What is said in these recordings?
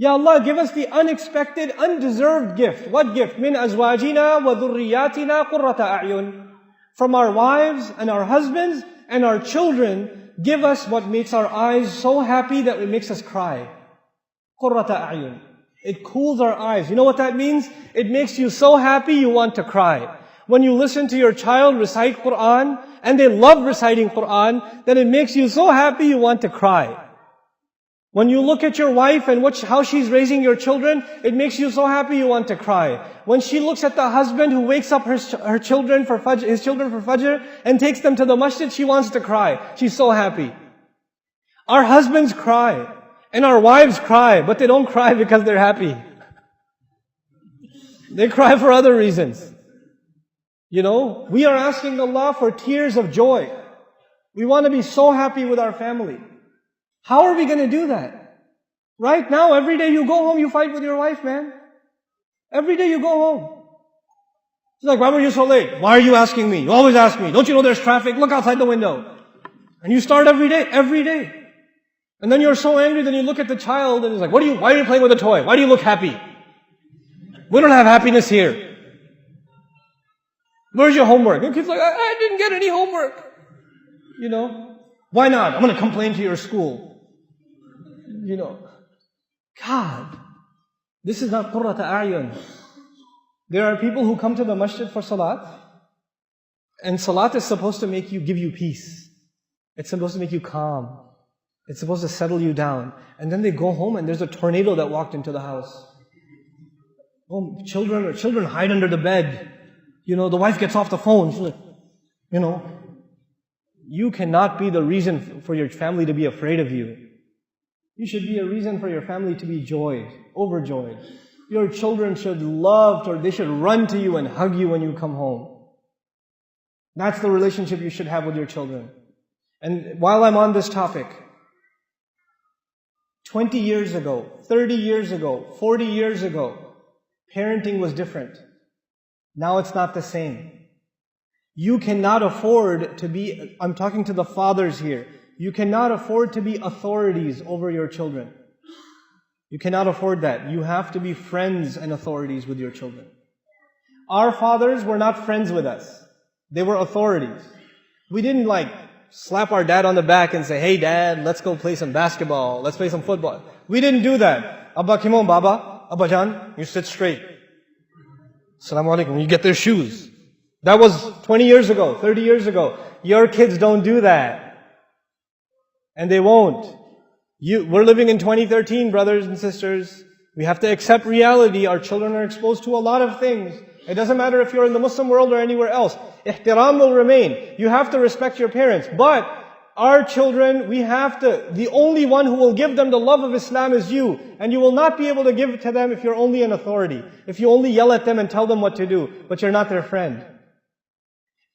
Ya Allah, give us the unexpected, undeserved gift. What gift? Min azwajina wa dhurriyatina qurrata a'yun. From our wives and our husbands and our children, give us what makes our eyes so happy that it makes us cry. Qurrata a'yun. It cools our eyes. You know what that means? It makes you so happy you want to cry. When you listen to your child recite Quran, and they love reciting Quran, then it makes you so happy you want to cry. When you look at your wife and how she's raising your children, it makes you so happy you want to cry. When she looks at the husband who wakes up his children for Fajr and takes them to the masjid, she wants to cry. She's so happy. Our husbands cry and our wives cry, but they don't cry because they're happy. They cry for other reasons. You know, we are asking Allah for tears of joy. We want to be so happy with our family. How are we going to do that? Right now, every day you go home, you fight with your wife, man. Every day you go home. She's like, why were you so late? Why are you asking me? You always ask me. Don't you know there's traffic? Look outside the window. And you start every day. And then you're so angry, then you look at the child and he's like, why are you playing with a toy? Why do you look happy? We don't have happiness here. Where's your homework? The kid's like, I didn't get any homework. You know, why not? I'm going to complain to your school. You know, God, this is not qurrata a'yun. There are people who come to the masjid for salat, and salat is supposed to give you peace. It's supposed to make you calm. It's supposed to settle you down. And then they go home and there's a tornado that walked into the house. Oh, children hide under the bed. You know, the wife gets off the phone. She's like, you know, you cannot be the reason for your family to be afraid of you. You should be a reason for your family to be overjoyed. Your children should they should run to you and hug you when you come home. That's the relationship you should have with your children. And while I'm on this topic, 20 years ago, 30 years ago, 40 years ago, parenting was different. Now it's not the same. You cannot afford to be, I'm talking to the fathers here, you cannot afford to be authorities over your children. You cannot afford that. You have to be friends and authorities with your children. Our fathers were not friends with us. They were authorities. We didn't slap our dad on the back and say, hey dad, let's go play some basketball, let's play some football. We didn't do that. Abba Kimon, Baba, Abba Jan, you sit straight. Assalamu alaikum. You get their shoes. That was 20 years ago, 30 years ago. Your kids don't do that. And they won't. We're living in 2013, brothers and sisters. We have to accept reality. Our children are exposed to a lot of things. It doesn't matter if you're in the Muslim world or anywhere else. Ihtiram will remain. You have to respect your parents. But our children, the only one who will give them the love of Islam is you. And you will not be able to give it to them if you're only an authority. If you only yell at them and tell them what to do, but you're not their friend.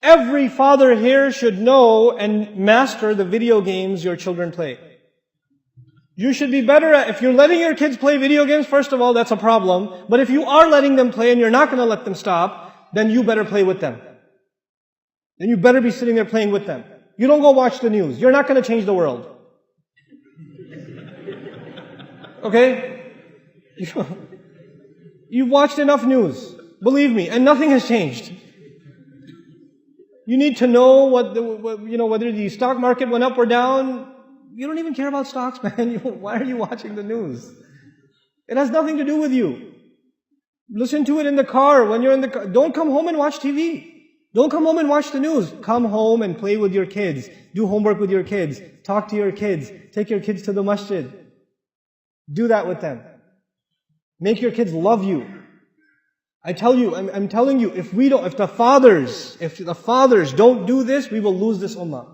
Every father here should know and master the video games your children play. You should be better if you're letting your kids play video games, first of all, that's a problem. But if you are letting them play and you're not going to let them stop, then you better play with them. Then you better be sitting there playing with them. You don't go watch the news. You're not going to change the world. Okay? You've watched enough news. Believe me, and nothing has changed. You need to know whether the stock market went up or down. You don't even care about stocks, man. Why are you watching the news? It has nothing to do with you. Listen to it in the car, when you're in the car. Don't come home and watch TV. Don't come home and watch the news. Come home and play with your kids. Do homework with your kids. Talk to your kids. Take your kids to the masjid. Do that with them. Make your kids love you. I'm telling you, if the fathers don't do this, we will lose this ummah.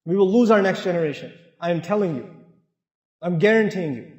We will lose our next generation. I am telling you. I'm guaranteeing you.